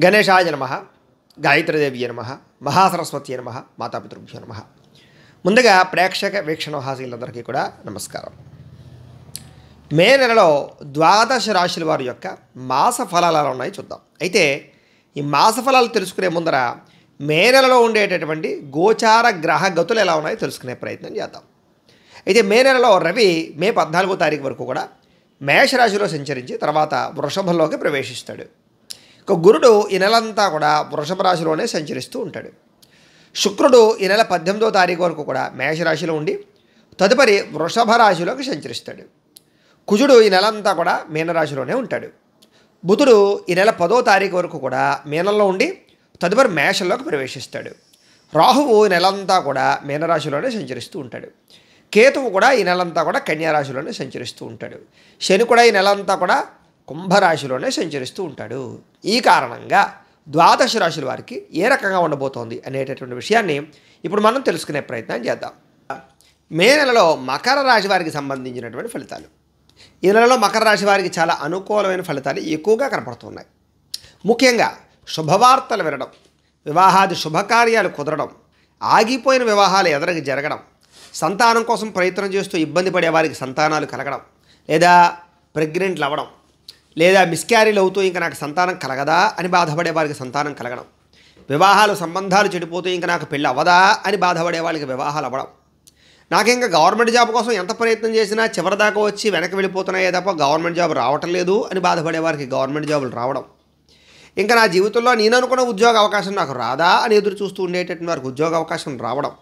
గణేశాయ నమః, గాయత్రీదేవ్యై నమః, మహాసరస్వత్యై నమః, మాతాపితృభ్యో నమః. ముందుగా ప్రేక్షక వీక్షణ హాసీలందరికీ కూడా నమస్కారం. మే నెలలో ద్వాదశ రాశుల వారి యొక్క మాస ఫలాలు ఎలా ఉన్నాయో చూద్దాం. అయితే ఈ మాస ఫలాలు తెలుసుకునే ముందర మే నెలలో ఉండేటటువంటి గోచార గ్రహ గతులు ఎలా ఉన్నాయో తెలుసుకునే ప్రయత్నం చేద్దాం. అయితే మే నెలలో రవి మే 14వ తారీఖు వరకు కూడా మేషరాశిలో సంచరించి తర్వాత వృషభంలోకి ప్రవేశిస్తాడు. ఇక గురుడు ఈ నెలంతా కూడా వృషభ రాశిలోనే సంచరిస్తూ ఉంటాడు. శుక్రుడు ఈ నెల 18వ తారీఖు వరకు కూడా మేషరాశిలో ఉండి తదుపరి వృషభ రాశిలోకి సంచరిస్తాడు. కుజుడు ఈ నెలంతా కూడా మీనరాశిలోనే ఉంటాడు. బుధుడు ఈ నెల 10వ తారీఖు వరకు కూడా మీనంలో ఉండి తదుపరి మేషంలోకి ప్రవేశిస్తాడు. రాహువు ఈ నెలంతా కూడా మీనరాశిలోనే సంచరిస్తూ ఉంటాడు. కేతువు కూడా ఈ నెలంతా కూడా కన్యారాశిలోనే సంచరిస్తూ ఉంటాడు. శని కూడా ఈ నెలంతా కూడా కుంభరాశిలోనే సంచరిస్తూ ఉంటాడు. ఈ కారణంగా ద్వాదశ రాశుల వారికి ఏ రకంగా ఉండబోతోంది అనేటటువంటి విషయాన్ని ఇప్పుడు మనం తెలుసుకునే ప్రయత్నం చేద్దాం. మే నెలలో మకర రాశి వారికి సంబంధించినటువంటి ఫలితాలు. ఈ నెలలో మకర రాశి వారికి చాలా అనుకూలమైన ఫలితాలు ఎక్కువగా కనపడుతున్నాయి. ముఖ్యంగా శుభవార్తలు వినడం, వివాహాది శుభకార్యాలు కుదరడం, ఆగిపోయిన వివాహాలు ఎదురుగా జరగడం, సంతానం కోసం ప్రయత్నం చేస్తూ ఇబ్బంది పడే వారికి సంతానాలు కలగడం, లేదా ప్రెగ్నెంట్లు అవ్వడం, లేదా మిస్క్యారీలు అవుతూ ఇంకా నాకు సంతానం కలగదా అని బాధపడే వారికి సంతానం కలగడం, వివాహాలు సంబంధాలు చెడిపోతూ ఇంకా నాకు పెళ్ళి అవ్వదా అని బాధపడే వాళ్ళకి వివాహాలు అవ్వడం, నాకు ఇంకా గవర్నమెంట్ జాబ్ కోసం ఎంత ప్రయత్నం చేసినా చివరిదాకా వచ్చి వెనక్కి వెళ్ళిపోతున్నాయే తప్ప గవర్నమెంట్ జాబ్ రావటం లేదు అని బాధపడే వారికి గవర్నమెంట్ జాబులు రావడం, ఇంకా నా జీవితంలో నేను అనుకున్న ఉద్యోగ అవకాశం నాకు రాదా అని ఎదురు చూస్తూ ఉండేటటువంటి వారికి ఉద్యోగ అవకాశం రావడం,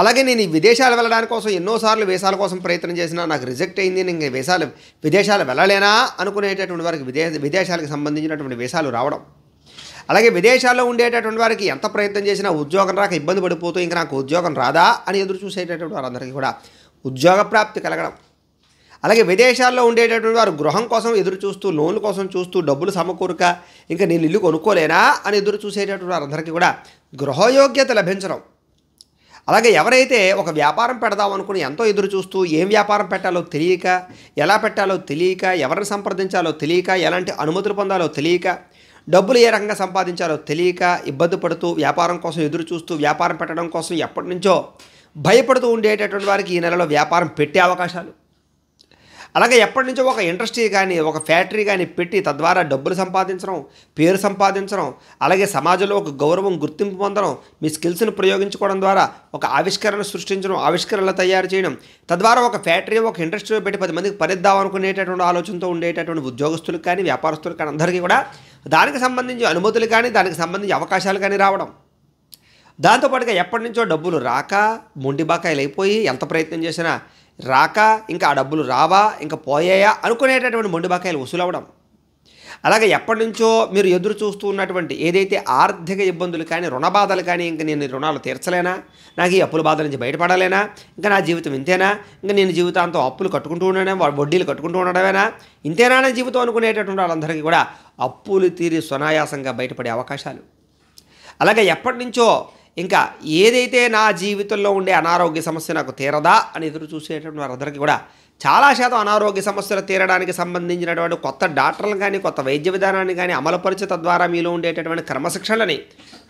అలాగే నేను ఈ విదేశాలు వెళ్ళడానికి కోసం ఎన్నోసార్లు వీసాల కోసం ప్రయత్నం చేసినా నాకు రిజెక్ట్ అయింది, నేను విదేశాలు వెళ్ళలేనా అనుకునేటటువంటి వారికి విదేశాలకు సంబంధించినటువంటి వీసాలు రావడం, అలాగే విదేశాల్లో ఉండేటటువంటి వారికి ఎంత ప్రయత్నం చేసినా ఉద్యోగం రాక ఇబ్బంది పడిపోతూ ఇంకా నాకు ఉద్యోగం రాదా అని ఎదురు చూసేటటువంటి వారందరికీ కూడా ఉద్యోగ ప్రాప్తి కలగడం, అలాగే విదేశాల్లో ఉండేటటువంటి వారు గృహం కోసం ఎదురు చూస్తూ లోన్ల కోసం చూస్తూ డబ్బులు సమకూరక ఇంకా నేను ఇల్లు కొనుక్కోలేనా అని ఎదురు చూసేటటువంటి వారందరికీ కూడా గృహయోగ్యత లభించడం, అలాగే ఎవరైతే ఒక వ్యాపారం పెడదాం అనుకుని ఎంతో ఎదురు చూస్తూ ఏం వ్యాపారం పెట్టాలో తెలియక, ఎలా పెట్టాలో తెలియక, ఎవరిని సంప్రదించాలో తెలియక, ఎలాంటి అనుమతులు పొందాలో తెలియక, డబ్బులు ఏ రకంగా సంపాదించాలో తెలియక ఇబ్బంది పడుతూ వ్యాపారం కోసం ఎదురు చూస్తూ వ్యాపారం పెట్టడం కోసం ఎప్పటి నుంచో భయపడుతూ ఉండేటటువంటి వారికి ఈ నెలలో వ్యాపారం పెట్టే అవకాశాలు, అలాగే ఎప్పటి నుంచో ఒక ఇండస్ట్రీ కానీ ఒక ఫ్యాక్టరీ కానీ పెట్టి తద్వారా డబ్బులు సంపాదించడం, పేరు సంపాదించడం, అలాగే సమాజంలో ఒక గౌరవం గుర్తింపు పొందడం, మీ స్కిల్స్ని ప్రయోగించుకోవడం ద్వారా ఒక ఆవిష్కరణ సృష్టించడం, ఆవిష్కరణలు తయారు చేయడం, తద్వారా ఒక ఫ్యాక్టరీ ఒక ఇండస్ట్రీ పెట్టి 10 మందికి పనిద్దాం అనుకునేటటువంటి ఆలోచనతో ఉండేటటువంటి ఉద్యోగస్తులకు కానీ వ్యాపారస్తులకు కానీ అందరికీ కూడా దానికి సంబంధించి అనుమతులు కానీ దానికి సంబంధించి అవకాశాలు కానీ రావడం, దాంతోపాటుగా ఎప్పటి నుంచో డబ్బులు రాక మొండి బాకాయలు అయిపోయి ఎంత ప్రయత్నం చేసినా రాక ఇంకా ఆ డబ్బులు రావా ఇంకా పోయాయా అనుకునేటటువంటి మొండి బాకాయలు వసూలవ్వడం, అలాగే ఎప్పటి నుంచో మీరు ఎదురు చూస్తూ ఉన్నటువంటి ఏదైతే ఆర్థిక ఇబ్బందులు కానీ రుణ బాధలు కానీ ఇంకా నేను రుణాలు తీర్చలేనా, నాకు ఈ అప్పుల బాధల నుంచి బయటపడాలేనా, ఇంకా నా జీవితం ఇంతేనా, ఇంకా నేను జీవితాంతం అప్పులు కట్టుకుంటూ ఉండడం వడ్డీలు కట్టుకుంటూ ఉండడమేనా, ఇంతేనా నా జీవితం అనుకునేటటువంటి వాళ్ళందరికీ కూడా అప్పులు తీరి సునాయాసంగా బయటపడే అవకాశాలు, అలాగే ఎప్పటి నుంచో ఇంకా ఏదైతే నా జీవితంలో ఉండే అనారోగ్య సమస్య నాకు తీరదా అని ఎదురు చూసేటటువంటి వారందరికీ కూడా చాలా శాతం అనారోగ్య సమస్యలు తీరడానికి సంబంధించినటువంటి కొత్త డాక్టర్లు కానీ కొత్త వైద్య విధానాన్ని కానీ అమలుపరిచే తద్వారా మీలో ఉండేటటువంటి క్రమశిక్షణని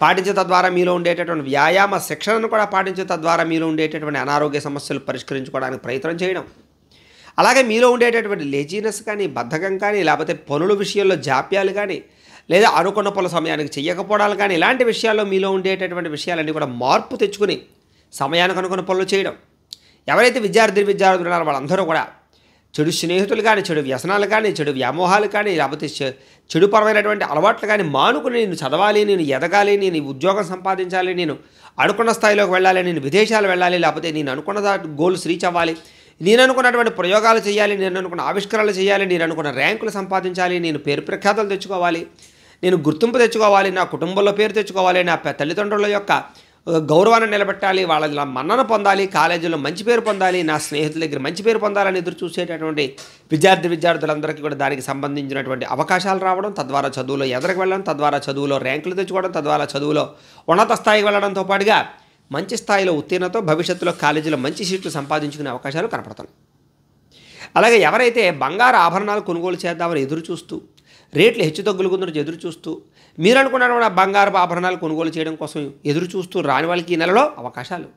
పాటించే తద్వారా మీలో ఉండేటటువంటి వ్యాయామ శిక్షణను కూడా పాటించే తద్వారా మీలో ఉండేటటువంటి అనారోగ్య సమస్యలు పరిష్కరించుకోవడానికి ప్రయత్నం చేయడం, అలాగే మీలో ఉండేటటువంటి లేజీనెస్ కానీ బద్ధకం కానీ లేకపోతే పనుల విషయంలో జాప్యాలు కానీ లేదా అనుకున్న పనుల సమయానికి చెయ్యకపోవడాలు కానీ ఇలాంటి విషయాల్లో మీలో ఉండేటటువంటి విషయాలన్నీ కూడా మార్పు తెచ్చుకుని సమయానికి అనుకున్న పనులు చేయడం, ఎవరైతే విద్యార్థులు ఉన్నారో వాళ్ళందరూ కూడా చెడు స్నేహితులు కానీ చెడు వ్యసనాలు కానీ చెడు వ్యామోహాలు కానీ లేకపోతే చెడుపరమైనటువంటి అలవాట్లు కానీ మానుకుని నేను చదవాలి, నేను ఎదగాలి, నేను ఉద్యోగం సంపాదించాలి, నేను అనుకున్న స్థాయిలోకి వెళ్ళాలి, నేను విదేశాలు వెళ్ళాలి, లేకపోతే నేను అనుకున్న గోల్స్ రీచ్ అవ్వాలి, నేను అనుకున్నటువంటి ప్రయోగాలు చేయాలి, నేను అనుకున్న ఆవిష్కరణలు చేయాలి, నేను అనుకున్న ర్యాంకులు సంపాదించాలి, నేను పేరు ప్రఖ్యాతలు తెచ్చుకోవాలి, నేను గుర్తింపు తెచ్చుకోవాలి, నా కుటుంబంలో పేరు తెచ్చుకోవాలి, నా తల్లిదండ్రుల యొక్క గౌరవాన్ని నిలబెట్టాలి, వాళ్ళ మన్నన పొందాలి, కాలేజీలో మంచి పేరు పొందాలి, నా స్నేహితుల దగ్గర మంచి పేరు పొందాలని ఎదురు చూసేటటువంటి విద్యార్థులందరికీ కూడా దానికి సంబంధించినటువంటి అవకాశాలు రావడం, తద్వారా చదువులో ఎదరికి వెళ్ళడం, తద్వారా చదువులో ర్యాంకులు తెచ్చుకోవడం, తద్వారా చదువులో ఉన్నత స్థాయికి వెళ్ళడంతో పాటుగా మంచి స్థాయిలో ఉత్తీర్ణతో భవిష్యత్తులో కాలేజీలో మంచి సీట్లు సంపాదించుకునే అవకాశాలు కనపడుతున్నాయి. అలాగే ఎవరైతే బంగారు ఆభరణాలు కొనుగోలు చేద్దామని ఎదురు చూస్తూ రేట్లు హెచ్చుతగ్గులు కొందరు ఎదురు చూస్తూ మీరు అనుకున్న బంగారు ఆభరణాలు కొనుగోలు చేయడం కోసం ఎదురు చూస్తూ రాని వాళ్ళకి ఈ నెలలో అవకాశాలు.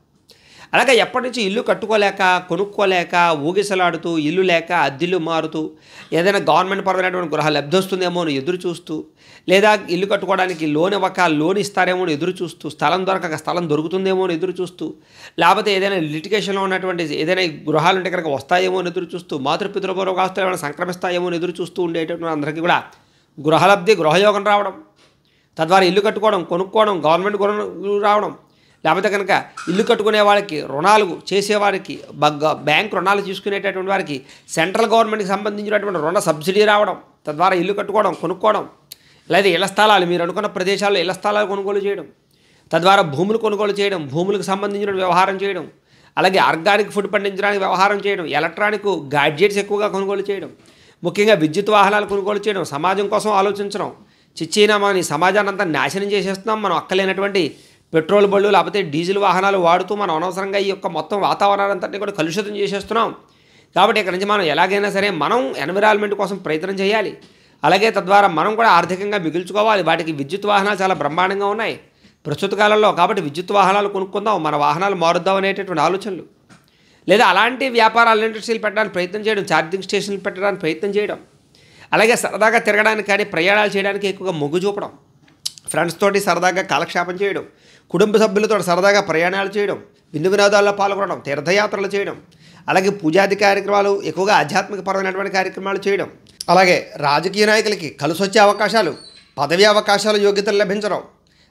అలాగే ఎప్పటి నుంచి ఇల్లు కట్టుకోలేక కొనుక్కోలేక ఊగిసలాడుతూ ఇల్లు లేక అద్దిల్లు మారుతూ ఏదైనా గవర్నమెంట్ పరమైనటువంటి గృహ లబ్ధి వస్తుందేమో అని ఎదురు చూస్తూ లేదా ఇల్లు కట్టుకోవడానికి లోన్ ఇవ్వక లోన్ ఇస్తారేమో అని ఎదురు చూస్తూ స్థలం దొరకక స్థలం దొరుకుతుందేమో అని ఎదురు చూస్తూ లేకపోతే ఏదైనా లిటిగేషన్లో ఉన్నటువంటి ఏదైనా గృహాలు ఉంటే కనుక వస్తాయేమో అని ఎదురు చూస్తూ మాతృపితృపూర్వక ఆస్తులు ఏమైనా సంక్రమిస్తాయేమో అని ఎదురు చూస్తూ ఉండేటటువంటి అందరికీ కూడా గృహలబ్ధి గృహయోగం రావడం, తద్వారా ఇల్లు కట్టుకోవడం కొనుక్కోవడం గవర్నమెంట్ గృహాలు రావడం, లేకపోతే కనుక ఇల్లు కట్టుకునే వాళ్ళకి రుణాలు చేసేవారికి బ్యాంక్ రుణాలు తీసుకునేటటువంటి వారికి సెంట్రల్ గవర్నమెంట్కి సంబంధించినటువంటి రుణ సబ్సిడీ రావడం, తద్వారా ఇల్లు కట్టుకోవడం కొనుక్కోవడం, లేదా ఇళ్ల స్థలాలు మీరు అనుకున్న ప్రదేశాల్లో ఇళ్ల స్థలాలు కొనుగోలు చేయడం, తద్వారా భూములు కొనుగోలు చేయడం, భూములకు సంబంధించిన వ్యవహారం చేయడం, అలాగే ఆర్గానిక్ ఫుడ్ పండించడానికి వ్యవహారం చేయడం, ఎలక్ట్రానిక్ గాడ్జెట్స్ ఎక్కువగా కొనుగోలు చేయడం, ముఖ్యంగా విద్యుత్ వాహనాలు కొనుగోలు చేయడం, సమాజం కోసం ఆలోచించడం. చిచ్చినా మన సమాజాన్ని అంతా నాశనం చేసేస్తున్నాం, మనం అక్కలేనటువంటి పెట్రోల్ బళ్ళు లేకపోతే డీజిల్ వాహనాలు వాడుతూ మనం అనవసరంగా ఈ యొక్క మొత్తం వాతావరణాన్ని అంతటినీ కూడా కలుషితం చేసేస్తున్నాం. కాబట్టి ఇక్కడ నుంచి మనం ఎలాగైనా సరే మనం ఎన్విరాన్మెంట్ కోసం ప్రయత్నం చేయాలి. అలాగే తద్వారా మనం కూడా ఆర్థికంగా మిగుల్చుకోవాలి. వాటికి విద్యుత్ వాహనాలు చాలా బ్రహ్మాండంగా ఉన్నాయి ప్రస్తుత కాలంలో. కాబట్టి విద్యుత్ వాహనాలు కొనుక్కుందాం, మన వాహనాలు మారుద్దాం అనేటటువంటి ఆలోచనలు, లేదా అలాంటి వ్యాపారాలు ఇండస్ట్రీలు పెట్టడానికి ప్రయత్నం చేయడం, ఛార్జింగ్ స్టేషన్లు పెట్టడానికి ప్రయత్నం చేయడం, అలాగే సరదాగా తిరగడానికి కానీ ప్రయాణాలు చేయడానికి ఎక్కువగా మొగ్గు చూపడం, ఫ్రెండ్స్ తోటి సరదాగా కాలక్షేపం చేయడం, కుటుంబ సభ్యులతో సరదాగా ప్రయాణాలు చేయడం, విందు వినోదాల్లో పాల్గొనడం, తీర్థయాత్రలు చేయడం, అలాగే పూజాది కార్యక్రమాలు ఎక్కువగా ఆధ్యాత్మికపరమైనటువంటి కార్యక్రమాలు చేయడం, అలాగే రాజకీయ నాయకులకి కలిసొచ్చే అవకాశాలు, పదవి అవకాశాలు, యోగ్యతలు లభించడం,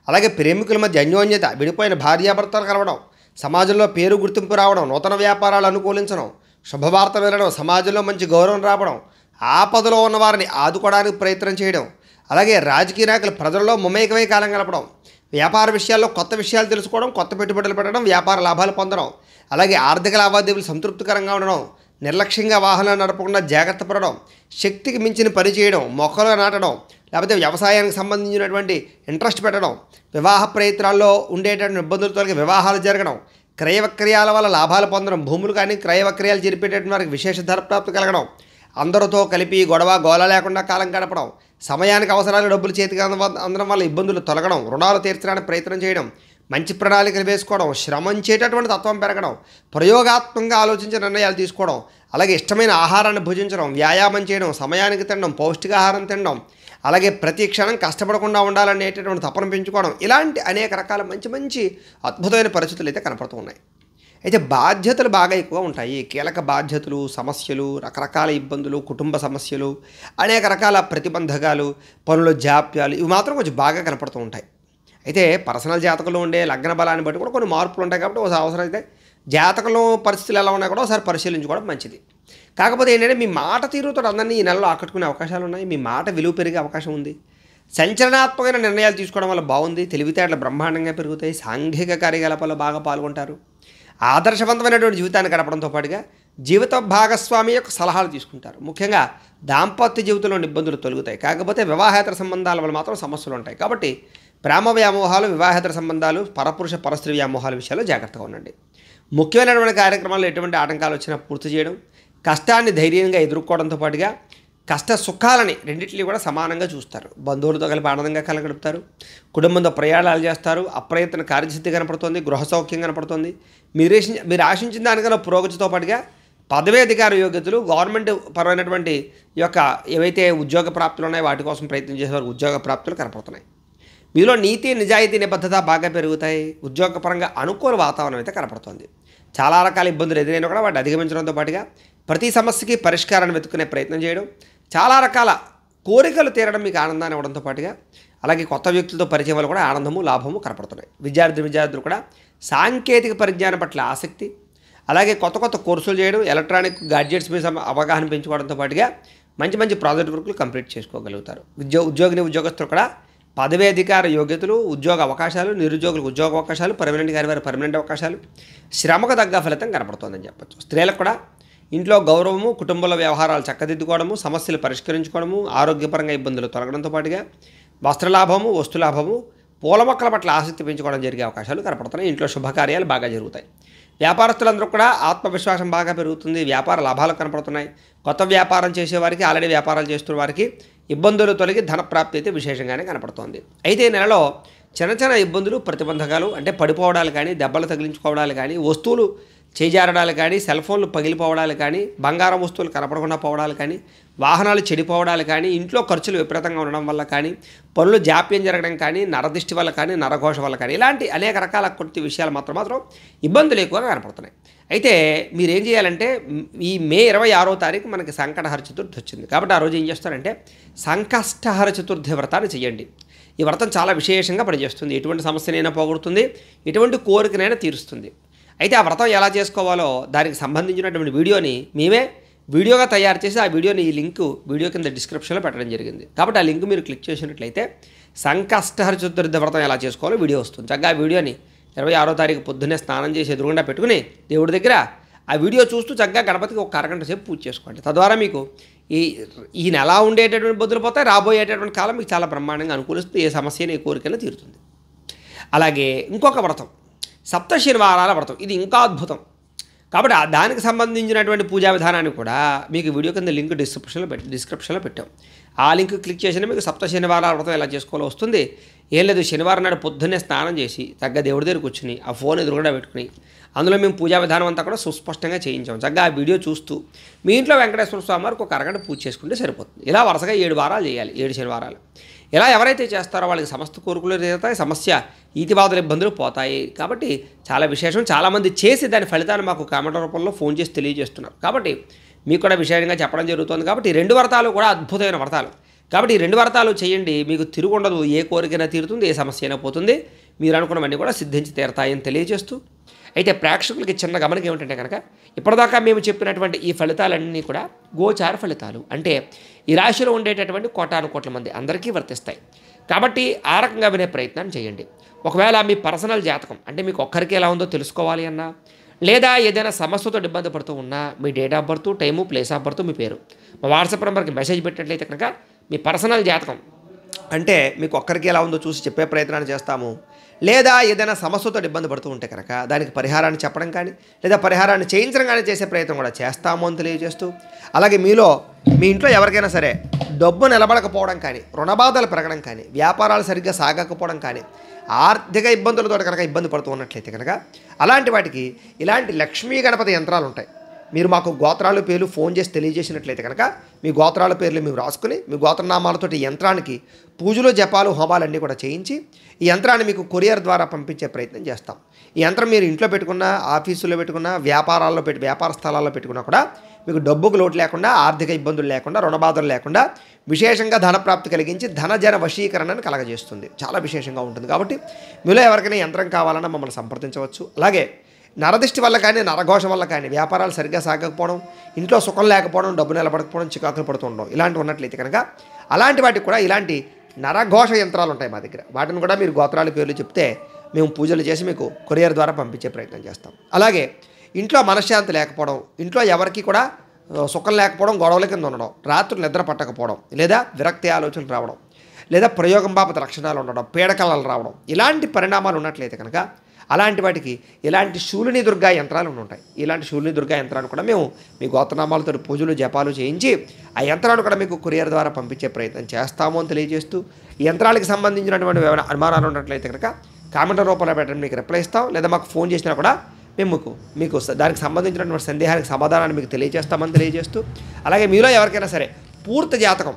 అలాగే ప్రేమికుల మధ్య అన్యోన్యత, విడిపోయిన భార్యాభర్తలు కలవడం, సమాజంలో పేరు గుర్తింపు రావడం, నూతన వ్యాపారాలు అనుకూలించడం, శుభవార్త వినడం, సమాజంలో మంచి గౌరవం రావడం, ఆపదలో ఉన్న వారిని ఆదుకోవడానికి ప్రయత్నం చేయడం, అలాగే రాజకీయ నాయకులు ప్రజల్లో మమేకమై కాలం గడపడం, వ్యాపార విషయాల్లో కొత్త విషయాలు తెలుసుకోవడం, కొత్త పెట్టుబడులు పెట్టడం, వ్యాపార లాభాలు పొందడం, అలాగే ఆర్థిక లావాదేవీలు సంతృప్తికరంగా ఉండడం, నిర్లక్ష్యంగా వాహనాలు నడపకుండా జాగ్రత్త పడడం, శక్తికి మించిన పని చేయడం, మొక్కలు నాటడం, లేకపోతే వ్యవసాయానికి సంబంధించినటువంటి ఇంట్రెస్ట్ పెట్టడం, వివాహ ప్రయత్నాల్లో ఉండేటటువంటి ఇబ్బందులు తొలగి వివాహాలు జరగడం, క్రయ విక్రయాల వల్ల లాభాలు పొందడం, భూములు కానీ క్రయ విక్రయాలు జరిపేటటువంటి వారికి విశేష ధర ప్రాప్తి కలగడం, అందరితో కలిపి గొడవ గోల లేకుండా కాలం గడపడం, సమయానికి అవసరాలు డబ్బులు చేతికి అందడం వల్ల ఇబ్బందులు తొలగడం, రుణాలు తీర్చడానికి ప్రయత్నం చేయడం, మంచి ప్రణాళికలు వేసుకోవడం, శ్రమించేటటువంటి తత్వం పెరగడం, ప్రయోగాత్మకంగా ఆలోచించే నిర్ణయాలు తీసుకోవడం, అలాగే ఇష్టమైన ఆహారాన్ని భుజించడం, వ్యాయామం చేయడం, సమయానికి తినడం, పౌష్టికాహారం తినడం, అలాగే ప్రతి క్షణం కష్టపడకుండా ఉండాలనేటటువంటి తపన పెంచుకోవడం, ఇలాంటి అనేక రకాల మంచి మంచి అద్భుతమైన పరిస్థితులు అయితే కనపడుతూ ఉన్నాయి. అయితే బాధ్యతలు బాగా ఎక్కువ ఉంటాయి. కీలక బాధ్యతలు, సమస్యలు, రకరకాల ఇబ్బందులు, కుటుంబ సమస్యలు, అనేక రకాల ప్రతిబంధకాలు, పనుల జాప్యాలు ఇవి మాత్రం కొంచెం బాగా కనపడుతూ ఉంటాయి. అయితే పర్సనల్ జాతకంలో ఉండే లగ్న బలాన్ని బట్టి కూడా కొన్ని మార్పులు ఉంటాయి. కాబట్టి ఒకసారి అవసరం అయితే జాతకంలో పరిస్థితులు ఎలా ఉన్నాయి కూడా ఒకసారి పరిశీలించుకోవడం మంచిది. కాకపోతే ఏంటంటే మీ మాట తీరుతో అందరినీ ఈ నెలలో ఆకట్టుకునే అవకాశాలు ఉన్నాయి. మీ మాట విలువ పెరిగే అవకాశం ఉంది. సంచలనాత్మకమైన నిర్ణయాలు తీసుకోవడం వల్ల బాగుంది. తెలివితేటలు బ్రహ్మాండంగా పెరుగుతాయి. సాంఘిక కార్యకలాపాల్లో బాగా పాల్గొంటారు. ఆదర్శవంతమైనటువంటి జీవితాన్ని గడపడంతో పాటుగా జీవిత భాగస్వామి యొక్క సలహాలు తీసుకుంటారు. ముఖ్యంగా దాంపత్య జీవితంలో ఇబ్బందులు తొలగుతాయి. కాకపోతే వివాహేతర సంబంధాల వల్ల మాత్రం సమస్యలు ఉంటాయి. కాబట్టి ప్రేమ వ్యామోహాలు, వివాహేతర సంబంధాలు, పరపురుష పరస్త్రీ వ్యామోహాల విషయాల్లో జాగ్రత్తగా ఉండండి. ముఖ్యమైనటువంటి కార్యక్రమాల్లో ఎటువంటి ఆటంకాలు వచ్చినా పూర్తి చేయడం, కష్టాన్ని ధైర్యంగా ఎదుర్కోవడంతో పాటుగా కష్ట సుఖాలని రెండింటినీ కూడా సమానంగా చూస్తారు. బంధువులతో కలిపి ఆనందంగా కాలం గడుపుతారు. కుటుంబంతో ప్రయాణాలు చేస్తారు. అప్రయత్న కార్యసిద్ధి కనపడుతుంది. గృహ సౌఖ్యం కనపడుతుంది. మీరు ఆశించిన దానికన్నా పురోగతితో పాటుగా పదవీ అధికార యోగ్యతలు, గవర్నమెంట్ పరమైనటువంటి ఈ యొక్క ఏవైతే ఉద్యోగ ప్రాప్తులు ఉన్నాయో వాటి కోసం ప్రయత్నం చేసేవారు ఉద్యోగ ప్రాప్తులు కనపడుతున్నాయి. మీలో నీతి, నిజాయితీ, నిబద్ధత బాగా పెరుగుతాయి. ఉద్యోగపరంగా అనుకూల వాతావరణం అయితే కనపడుతుంది. చాలా రకాల ఇబ్బందులు ఎదురైనా కూడా వాటిని అధిగమించడంతో పాటుగా ప్రతి సమస్యకి పరిష్కారాన్ని వెతుక్కునే ప్రయత్నం చేయడం, చాలా రకాల కోరికలు తీరడం మీకు ఆనందాన్ని ఇవ్వడంతో పాటుగా అలాగే కొత్త వ్యక్తులతో పరిచయం వల్ల కూడా ఆనందము, లాభము కనపడుతున్నాయి. విద్యార్థులు కూడా సాంకేతిక పరిజ్ఞానం పట్ల ఆసక్తి, అలాగే కొత్త కొత్త కోర్సులు చేయడం, ఎలక్ట్రానిక్ గాడ్జెట్స్ మీద అవగాహన పెంచుకోవడంతో పాటుగా మంచి మంచి ప్రాజెక్ట్ వర్కులు కంప్లీట్ చేసుకోగలుగుతారు. ఉద్యోగస్తులు కూడా పదవీ అధికార యోగ్యతలు, ఉద్యోగ అవకాశాలు, నిరుద్యోగులకు ఉద్యోగ అవకాశాలు, పర్మనెంట్ గారి వారి పర్మనెంట్ అవకాశాలు, శ్రమకు తగ్గ ఫలితం కనపడుతుందని చెప్పచ్చు. స్త్రీలకు కూడా ఇంట్లో గౌరవము, కుటుంబంలో వ్యవహారాలు చక్కదిద్దుకోవడము, సమస్యలు పరిష్కరించుకోవడము, ఆరోగ్యపరంగా ఇబ్బందులు తొలగడంతో పాటుగా వస్త్రలాభము, వస్తులాభము, పూల మొక్కల పట్ల ఆసక్తి పెంచుకోవడం జరిగే అవకాశాలు కనపడుతున్నాయి. ఇంట్లో శుభకార్యాలు బాగా జరుగుతాయి. వ్యాపారస్తులందరూ కూడా ఆత్మవిశ్వాసం బాగా పెరుగుతుంది, వ్యాపార లాభాలు కనపడుతున్నాయి. కొత్త వ్యాపారం చేసేవారికి, ఆల్రెడీ వ్యాపారాలు చేస్తున్న వారికి ఇబ్బందులు తొలగి ధనప్రాప్తి అయితే విశేషంగానే కనపడుతోంది. అయితే ఈ నెలలో చిన్న చిన్న ఇబ్బందులు, ప్రతిబంధకాలు అంటే పడిపోవడాలు కానీ, దెబ్బలు తగిలించుకోవడాలు కానీ, వస్తువులు చేజారడాలు కానీ, సెల్ ఫోన్లు పగిలిపోవడాలు కానీ, బంగారం వస్తువులు కనపడకుండా పోవడాలు కానీ, వాహనాలు చెడిపోవడాలు కానీ, ఇంట్లో ఖర్చులు విపరీతంగా ఉండడం వల్ల కానీ, పనులు జాప్యం జరగడం కానీ, నరదిష్టి వల్ల కానీ, నరఘోష వల్ల కానీ, ఇలాంటి అనేక రకాల కొన్ని విషయాలు మాత్రం ఇబ్బందులు ఎక్కువగా కనపడుతున్నాయి. అయితే మీరేం చేయాలంటే ఈ మే 26వ తారీఖు మనకి సంకటహర చతుర్థి వచ్చింది. కాబట్టి ఆ రోజు ఏం చేస్తారంటే సంకష్టహర చతుర్థి వ్రతాన్ని చేయండి. ఈ వ్రతం చాలా విశేషంగా పనిచేస్తుంది. ఎటువంటి సమస్యనైనా పోగొడుతుంది, ఎటువంటి కోరికనైనా తీరుస్తుంది. అయితే ఆ వ్రతం ఎలా చేసుకోవాలో దానికి సంబంధించినటువంటి వీడియోని మేమే వీడియోగా తయారు చేసి ఆ వీడియోని ఈ లింకు వీడియో కింద డిస్క్రిప్షన్లో పెట్టడం జరిగింది. కాబట్టి ఆ లింక్ మీరు క్లిక్ చేసినట్లయితే సంకష్టహర చతుర్థి వ్రతం ఎలా చేసుకోవాలో వీడియో వస్తుంది. చక్కగా ఆ వీడియోని 26వ తారీఖు పొద్దున్నే స్నానం చేసి ఎదురుగుండా పెట్టుకుని దేవుడి దగ్గర ఆ వీడియో చూస్తూ చక్కగా గణపతికి ఒక అరగంట సేపు పూజ చేసుకోండి. తద్వారా మీకు ఈ నెల ఉండేటటువంటి ఇబ్బందులు పోతాయి, రాబోయేటటువంటి కాలం మీకు చాలా బ్రహ్మాండంగా అనుకూలిస్తుంది. ఏ సమస్యని, ఏ కోరికైనా తీరుతుంది. అలాగే ఇంకొక వ్రతం సప్త శనివారాల వ్రతం, ఇది ఇంకా అద్భుతం. కాబట్టి దానికి సంబంధించినటువంటి పూజా విధానాన్ని కూడా మీకు వీడియో కింద లింక్ డిస్క్రిప్షన్లో పెట్టాం. ఆ లింక్ క్లిక్ చేసినా మీకు సప్త శనివారాల వ్రతం ఎలా చేసుకోవాలో వస్తుంది. ఏం లేదు, శనివారం నాడు పొద్దున్నే స్నానం చేసి చక్కగా దేవుడి దగ్గర కూర్చుని ఆ ఫోన్ ఎదురుగుండా పెట్టుకుని అందులో మేము పూజా విధానం అంతా కూడా సుస్పష్టంగా చేయించాం. చక్కగా ఆ వీడియో చూస్తూ మీ ఇంట్లో వెంకటేశ్వర స్వామి వారికి ఒక అరగంట పూజ చేసుకుంటే సరిపోతుంది. ఇలా వరుసగా 7 వారాలు చేయాలి, 7 శనివారాలు. ఇలా ఎవరైతే చేస్తారో వాళ్ళకి సమస్త కోరికలు తీరుతాయి, సమస్య ఈతిబాధల ఇబ్బందులు పోతాయి. కాబట్టి చాలా విశేషం. చాలామంది చేసి దాని ఫలితాన్ని మాకు కామెంట్ రూపంలో ఫోన్ చేసి తెలియజేస్తున్నారు. కాబట్టి మీకు కూడా విశేషంగా చెప్పడం జరుగుతుంది. కాబట్టి ఈ 2 వ్రతాలు కూడా అద్భుతమైన వ్రతాలు. కాబట్టి ఈ 2 వ్రతాలు చేయండి, మీకు తిరుగుండదు. ఏ కోరికైనా తీరుతుంది, ఏ సమస్య అయినా పోతుంది. మీరు అనుకున్నవన్నీ కూడా సిద్ధించి తీరతాయని తెలియజేస్తూ, అయితే ప్రేక్షకులకి చిన్న గమనిక ఏమిటంటే కనుక ఇప్పటిదాకా మేము చెప్పినటువంటి ఈ ఫలితాలన్నీ కూడా గోచార ఫలితాలు. అంటే ఈ రాశిలో ఉండేటటువంటి కోటాను కోట్ల మంది అందరికీ వర్తిస్తాయి. కాబట్టి ఆ రకంగా వినే ప్రయత్నం చేయండి. ఒకవేళ మీ పర్సనల్ జాతకం అంటే మీకు ఒక్కరికి ఎలా ఉందో తెలుసుకోవాలి అన్నా, లేదా ఏదైనా సమస్యతో ఇబ్బంది పడుతూ ఉన్నా మీ date of birth, time, place of birth, మీ పేరు మా వాట్సాప్ నెంబర్కి మెసేజ్ పెట్టినట్లయితే కనుక మీ పర్సనల్ జాతకం అంటే మీకు ఒక్కరికి ఎలా ఉందో చూసి చెప్పే ప్రయత్నాన్ని చేస్తాము. లేదా ఏదైనా సమస్యతో ఇబ్బంది పడుతూ ఉంటే కనుక దానికి పరిహారాన్ని చెప్పడం కానీ, లేదా పరిహారాన్ని చేయించడం కానీ చేసే ప్రయత్నం కూడా చేస్తాము అని తెలియజేస్తూ, అలాగే మీ ఇంట్లో ఎవరికైనా సరే డబ్బు నిలబడకపోవడం కానీ, రుణబాధలు పెరగడం కానీ, వ్యాపారాలు సరిగ్గా సాగకపోవడం కానీ, ఆర్థిక ఇబ్బందులతో కనుక ఇబ్బంది పడుతూ ఉన్నట్లయితే కనుక అలాంటి వాటికి ఇలాంటి లక్ష్మీ గణపతి యంత్రాలు ఉంటాయి. మీరు మాకు గోత్రాలు పేర్లు ఫోన్ చేసి తెలియజేసినట్లయితే కనుక మీ గోత్రాల పేర్లు మేము రాసుకుని మీ గోత్రనామాలతో ఈ యంత్రానికి పూజలు, జపాలు, హోమాలన్నీ కూడా చేయించి ఈ యంత్రాన్ని మీకు కొరియర్ ద్వారా పంపించే ప్రయత్నం చేస్తాం. ఈ యంత్రం మీరు ఇంట్లో పెట్టుకున్నా, ఆఫీసులో పెట్టుకున్నా, వ్యాపార స్థలాల్లో పెట్టుకున్నా కూడా మీకు డబ్బుకు లోటు లేకుండా, ఆర్థిక ఇబ్బందులు లేకుండా, రుణబాధలు లేకుండా విశేషంగా ధనప్రాప్తి కలిగించి ధనజన వశీకరణను కలగజేస్తుంది. చాలా విశేషంగా ఉంటుంది. కాబట్టి మీలో ఎవరికైనా యంత్రం కావాలన్నా మమ్మల్ని సంప్రదించవచ్చు. అలాగే నరదిష్టి వల్ల కానీ, నరఘోష వల్ల కానీ వ్యాపారాలు సరిగ్గా సాగకపోవడం, ఇంట్లో సుఖం లేకపోవడం, డబ్బు నిలబడకపోవడం, చికాకులు పడుతూ ఉండడం ఇలాంటివి ఉన్నట్లయితే కనుక అలాంటి వాటికి కూడా ఇలాంటి నరఘోష యంత్రాలు ఉంటాయి మా దగ్గర. వాటిని కూడా మీరు గోత్రాల పేర్లు చెప్తే మేము పూజలు చేసి మీకు కొరియర్ ద్వారా పంపించే ప్రయత్నం చేస్తాం. అలాగే ఇంట్లో మనశ్శాంతి లేకపోవడం, ఇంట్లో ఎవరికి కూడా సుఖం లేకపోవడం, గొడవల కింద ఉండడం, రాత్రులు నిద్ర పట్టకపోవడం, లేదా విరక్తి ఆలోచనలు రావడం, లేదా ప్రయోగం బాపత లక్షణాలు ఉండడం, పీడకలలు రావడం, ఇలాంటి పరిణామాలు ఉన్నట్లయితే కనుక అలాంటి వాటికి ఇలాంటి శూలిని దుర్గా యంత్రాలు ఉంటాయి. ఇలాంటి శూలిని దుర్గా యంత్రాలు కూడా మేము మీ గోత్రనామాలతో పూజలు, జపాలు చేయించి ఆ యంత్రాలు కూడా మీకు కొరియర్ ద్వారా పంపించే ప్రయత్నం చేస్తాము అని తెలియజేస్తూ, ఈ యంత్రాలకు సంబంధించినటువంటి ఏమైనా అనుమానాలు ఉన్నట్లయితే కనుక కామెంట్ రూపంలో పెట్టండి, మీకు రిప్లై ఇస్తాం. లేదా మాకు ఫోన్ చేసినా కూడా మేము మీకు దానికి సంబంధించినటువంటి సందేహానికి సమాధానాన్ని మీకు తెలియజేస్తామని తెలియజేస్తూ, అలాగే మీలో ఎవరికైనా సరే పూర్తి జాతకం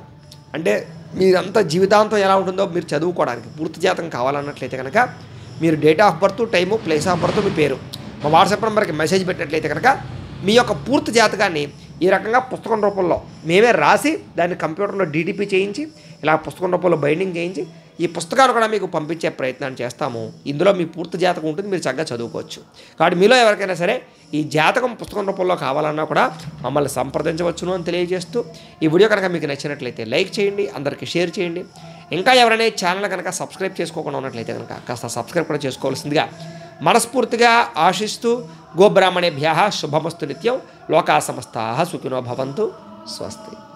అంటే మీరంతా జీవితాంతం ఎలా ఉంటుందో మీరు చదువుకోవడానికి పూర్తి జాతకం కావాలన్నట్లయితే కనుక మీరు date of birth, time, place of birth, మీ పేరు మా వాట్సాప్ నెంబర్కి మెసేజ్ పెట్టినట్లయితే కనుక మీ యొక్క పూర్తి జాతకాన్ని ఈ రకంగా పుస్తకం రూపంలో మేమే రాసి దాన్ని కంప్యూటర్లో డీటీపీ చేయించి ఇలా పుస్తకం రూపంలో బైండింగ్ చేయించి ఈ పుస్తకాలు కూడా మీకు పంపించే ప్రయత్నాన్ని చేస్తాము. ఇందులో మీ పూర్తి జాతకం ఉంటుంది, మీరు చక్కగా చదువుకోవచ్చు. కాబట్టి మీలో ఎవరికైనా సరే ఈ జాతకం పుస్తకం రూపంలో కావాలన్నా కూడా మమ్మల్ని సంప్రదించవచ్చును అని తెలియజేస్తూ, ఈ వీడియో కనుక మీకు నచ్చినట్లయితే లైక్ చేయండి, అందరికీ షేర్ చేయండి. ఇంకా ఎవరైనా ఛానల్ కనుక సబ్స్క్రైబ్ చేసుకోకుండా ఉన్నట్లయితే కనుక కాస్త సబ్స్క్రైబ్ కూడా చేసుకోవాల్సిందిగా మనస్ఫూర్తిగా ఆశిస్తూ, గోబ్రాహ్మణేభ్యః శుభమస్తు నిత్యం, లోకా సమస్తాః సుఖినో భవంతు. స్వస్తి.